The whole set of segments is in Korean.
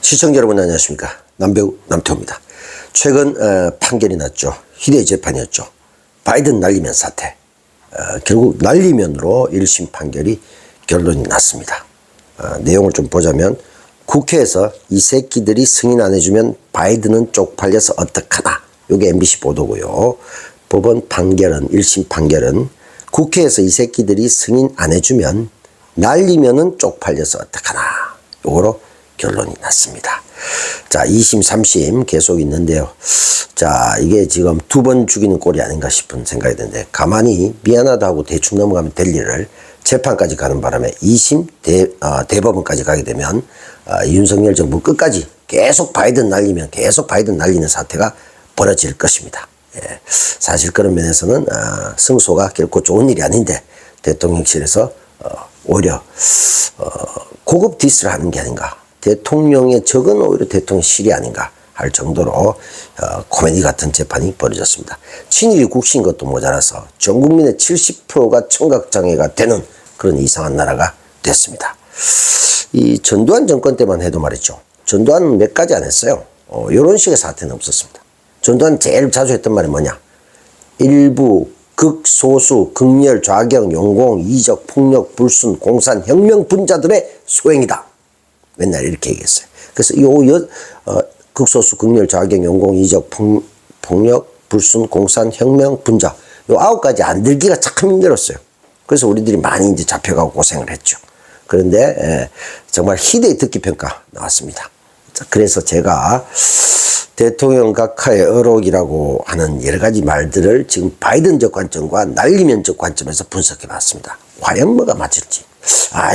시청자 여러분 안녕하십니까. 남배우 남태호입니다. 최근 판결이 났죠. 희대의 재판이었죠. 바이든 날리면 사태. 결국 날리면으로 1심 판결이 결론이 났습니다. 내용을 좀 보자면 국회에서 이 새끼들이 승인 안 해주면 바이든은 쪽팔려서 어떡하나. 이게 MBC 보도고요. 법원 판결은 1심 판결은 국회에서 이 새끼들이 승인 안 해주면 날리면은 쪽팔려서 어떡하나. 요거로 결론이 났습니다. 자, 2심, 3심 계속 있는데요. 자, 이게 지금 두 번 죽이는 꼴이 아닌가 싶은 생각이 드는데, 가만히 미안하다고 대충 넘어가면 될 일을 재판까지 가는 바람에 2심 대법원까지 가게 되면 윤석열 정부 끝까지 계속 바이든 날리면 계속 바이든 날리는 사태가 벌어질 것입니다. 예, 사실 그런 면에서는 승소가 결코 좋은 일이 아닌데 대통령실에서 오히려 고급 디스를 하는 게 아닌가. 대통령의 적은 오히려 대통령실이 아닌가 할 정도로 코미디 같은 재판이 벌어졌습니다. 친일이 국시인 것도 모자라서 전 국민의 70%가 청각장애가 되는 그런 이상한 나라가 됐습니다. 이 전두환 정권 때만 해도 말이죠. 전두환은 몇 가지 안 했어요. 이런 식의 사태는 없었습니다. 전두환 제일 자주 했던 말이 뭐냐. 일부, 극소수, 극렬, 좌경, 용공, 이적, 폭력, 불순, 공산, 혁명 분자들의 소행이다. 맨날 이렇게 얘기했어요. 그래서 극소수, 극렬, 좌경, 용공, 이적, 폭력, 불순, 공산, 혁명, 분자. 요 9가지 안 들기가 참 힘들었어요. 그래서 우리들이 많이 이제 잡혀가고 고생을 했죠. 그런데 정말 희대의 듣기평가 나왔습니다. 자, 그래서 제가 대통령 각하의 어록이라고 하는 여러 가지 말들을 지금 바이든적 관점과 날리면적 관점에서 분석해 봤습니다. 과연 뭐가 맞을지.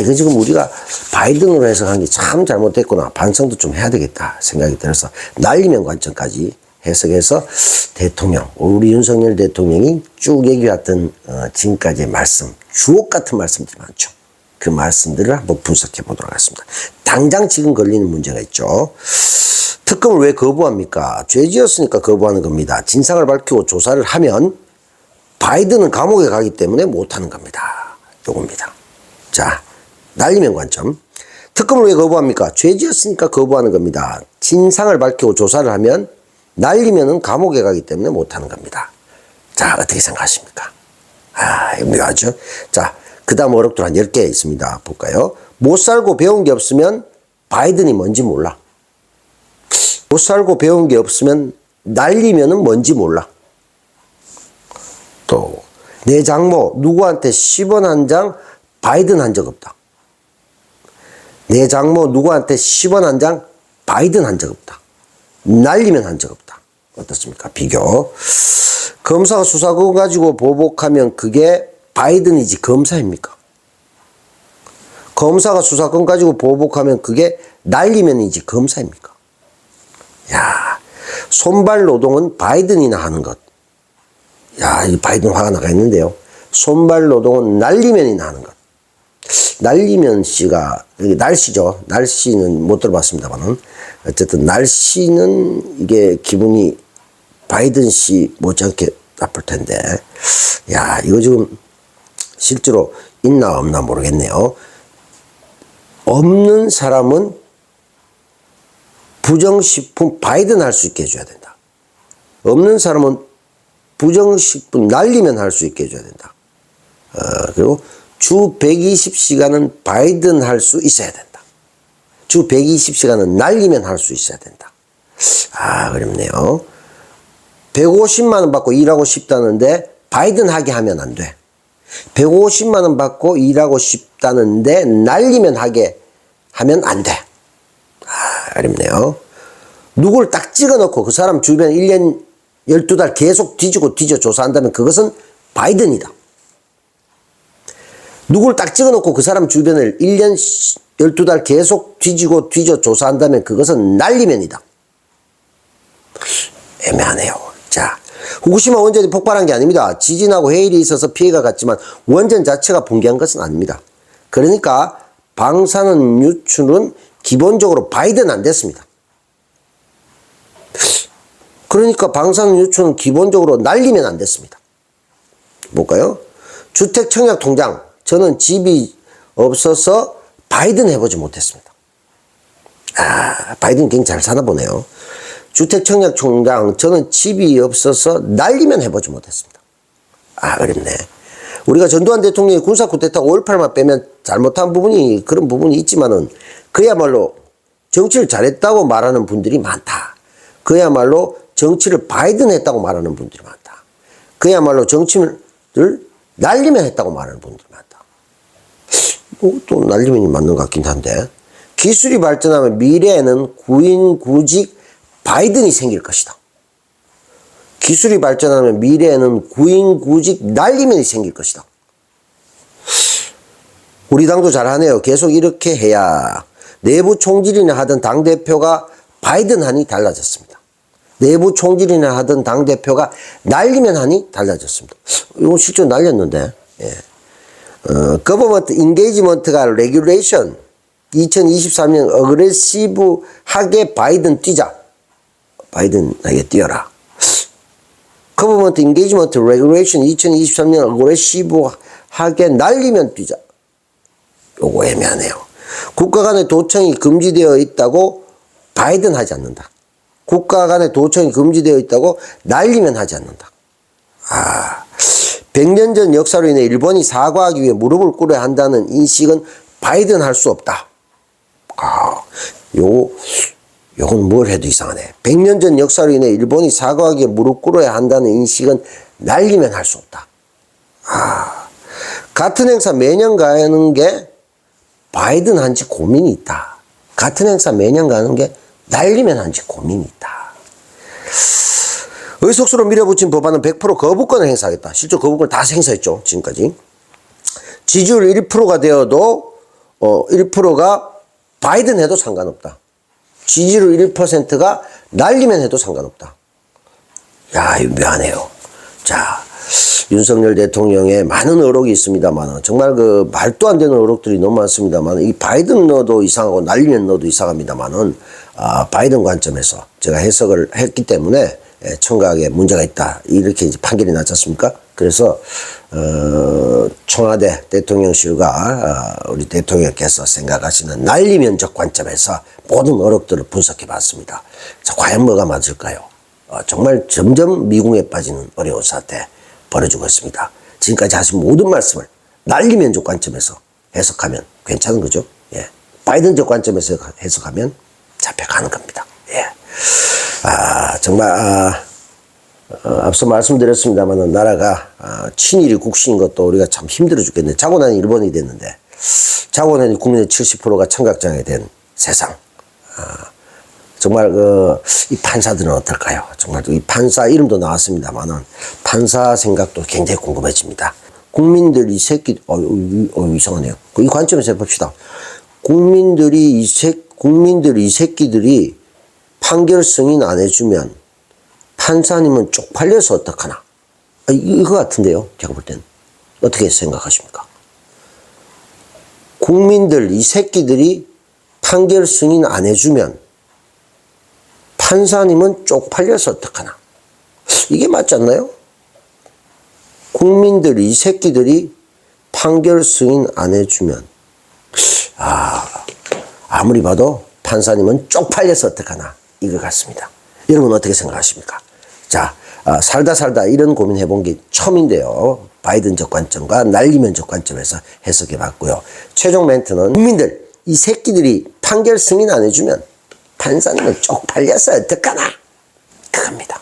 이거 지금 우리가 바이든으로 해석한 게 참 잘못됐구나. 반성도 좀 해야 되겠다 생각이 들어서 날리면 관점까지 해석해서 대통령, 우리 윤석열 대통령이 쭉 얘기해왔던 지금까지의 말씀, 주옥 같은 말씀들이 많죠. 그 말씀들을 한번 분석해 보도록 하겠습니다. 당장 지금 걸리는 문제가 있죠. 특검을 왜 거부합니까? 죄지었으니까 거부하는 겁니다. 진상을 밝히고 조사를 하면 바이든은 감옥에 가기 때문에 못하는 겁니다. 요겁니다. 자, 날리면 관점. 특검을 왜 거부합니까? 죄지었으니까 거부하는 겁니다. 진상을 밝히고 조사를 하면 날리면은 감옥에 가기 때문에 못하는 겁니다. 자, 어떻게 생각하십니까? 이거 묘하죠? 자, 그 다음 어록들 한 10개 있습니다. 볼까요? 못 살고 배운 게 없으면 바이든이 뭔지 몰라. 못 살고 배운 게 없으면 날리면은 뭔지 몰라. 또, 내 장모 누구한테 10원 한 장 바이든 한 적 없다. 내 장모 누구한테 10원 한 장 바이든 한 적 없다. 날리면 한 적 없다. 어떻습니까? 비교. 검사가 수사권 가지고 보복하면 그게 바이든이지 검사입니까? 검사가 수사권 가지고 보복하면 그게 날리면이지 검사입니까? 야, 손발 노동은 바이든이나 하는 것. 야, 이 바이든 화가 나가 있는데요. 손발 노동은 날리면이나 하는 것. 날리면 씨가, 여기 날씨죠. 날씨는 못 들어봤습니다만은. 어쨌든 날씨는 이게 기분이 바이든 씨 못지않게 나쁠 텐데. 야, 이거 지금 실제로 있나 없나 모르겠네요. 없는 사람은 부정식품 바이든 할 수 있게 해줘야 된다. 없는 사람은 부정식품 날리면 할 수 있게 해줘야 된다. 그리고 주 120시간은 바이든 할 수 있어야 된다. 주 120시간은 날리면 할 수 있어야 된다. 어렵네요. 150만 원 받고 일하고 싶다는데 바이든 하게 하면 안 돼. 150만 원 받고 일하고 싶다는데 날리면 하게 하면 안 돼. 어렵네요. 누굴 딱 찍어 넣고 그 사람 주변 1년 12달 계속 뒤져 조사한다면 그것은 바이든이다. 누굴 딱 찍어 놓고 그 사람 주변을 1년 12달 계속 뒤져 조사한다면 그것은 날리면이다. 애매하네요. 자, 후쿠시마 원전이 폭발한 게 아닙니다. 지진하고 해일이 있어서 피해가 갔지만 원전 자체가 붕괴한 것은 아닙니다. 그러니까 방사능 유출은 기본적으로 바이든 안 됐습니다. 그러니까 방사능 유출은 기본적으로 날리면 안 됐습니다. 볼까요? 주택 청약 통장. 저는 집이 없어서 바이든 해보지 못했습니다. 바이든 굉장히 잘 사나 보네요. 주택청약총장, 저는 집이 없어서 날리면 해보지 못했습니다. 어렵네. 우리가 전두환 대통령이 군사 쿠데타 5.18만 빼면 잘못한 부분이, 그런 부분이 있지만은, 그야말로 정치를 잘했다고 말하는 분들이 많다. 그야말로 정치를 바이든 했다고 말하는 분들이 많다. 그야말로 정치를 날리면 했다고 말하는 분들이 많다. 또 날리면이 맞는 것 같긴 한데, 기술이 발전하면 미래에는 구인구직 바이든이 생길 것이다. 기술이 발전하면 미래에는 구인구직 날리면이 생길 것이다. 우리 당도 잘하네요. 계속 이렇게 해야 내부 총질이나 하던 당대표가 바이든 하니 달라졌습니다. 내부 총질이나 하던 당대표가 날리면 하니 달라졌습니다. 이거 실제로 날렸는데, Government Engagement가 Regulation 2023년 어그레시브하게 바이든 뛰자. 바이든에게 뛰어라. Government Engagement Regulation 2023년 어그레시브하게 날리면 뛰자. 요거 애매하네요. 국가 간의 도청이 금지되어 있다고 바이든 하지 않는다. 국가 간의 도청이 금지되어 있다고 날리면 하지 않는다. 100년 전 역사로 인해 일본이 사과하기 위해 무릎을 꿇어야 한다는 인식은 바이든 할 수 없다. 요건 뭘 해도 이상하네. 100년 전 역사로 인해 일본이 사과하기 위해 무릎 꿇어야 한다는 인식은 날리면 할 수 없다. 같은 행사 매년 가는 게 바이든 한지 고민이 있다. 같은 행사 매년 가는 게 날리면 한지 고민이 있다. 의석수로 밀어붙인 법안은 100% 거부권을 행사하겠다. 실제 거부권을 다 행사했죠. 지금까지. 지지율 1%가 되어도 1%가 바이든 해도 상관없다. 지지율 1%가 날리면 해도 상관없다. 이거 묘하네요. 자, 윤석열 대통령의 많은 의혹이 있습니다만, 정말 그 말도 안 되는 의혹들이 너무 많습니다만, 이 바이든 넣어도 이상하고 날리면 넣어도 이상합니다만은, 바이든 관점에서 제가 해석을 했기 때문에 청각에 문제가 있다. 이렇게 이제 판결이 났지 않습니까? 그래서, 청와대 대통령실과 우리 대통령께서 생각하시는 난리 면적 관점에서 모든 의혹들을 분석해 봤습니다. 자, 과연 뭐가 맞을까요? 정말 점점 미궁에 빠지는 어려운 사태 벌어지고 있습니다. 지금까지 하신 모든 말씀을 난리 면적 관점에서 해석하면 괜찮은 거죠? 바이든적 관점에서 해석하면 잡혀가는 겁니다. 정말, 앞서 말씀드렸습니다만, 나라가, 친일이 국시인 것도 우리가 참 힘들어 죽겠네. 자고 난 일본이 됐는데, 자고 난 국민의 70%가 청각장애 된 세상. 정말 이 판사들은 어떨까요? 정말 이 판사 이름도 나왔습니다만은 판사 생각도 굉장히 궁금해집니다. 국민들 이 새끼 이상하네요. 이 관점에서 해봅시다. 국민들이 이 새끼들이 판결 승인 안 해주면 판사님은 쪽팔려서 어떡하나? 이거 같은데요. 제가 볼 땐 어떻게 생각하십니까? 국민들 이 새끼들이 판결 승인 안 해주면 판사님은 쪽팔려서 어떡하나? 이게 맞지 않나요? 국민들 이 새끼들이 판결 승인 안 해주면 아무리 봐도 판사님은 쪽팔려서 어떡하나? 이거 같습니다. 여러분 어떻게 생각하십니까? 자, 살다 이런 고민 해본 게 처음인데요. 바이든적 관점과 날리면적 관점에서 해석해 봤고요. 최종 멘트는 국민들 이 새끼들이 판결 승인 안 해주면 판사님은 쪽팔려서 어떡하나? 그겁니다.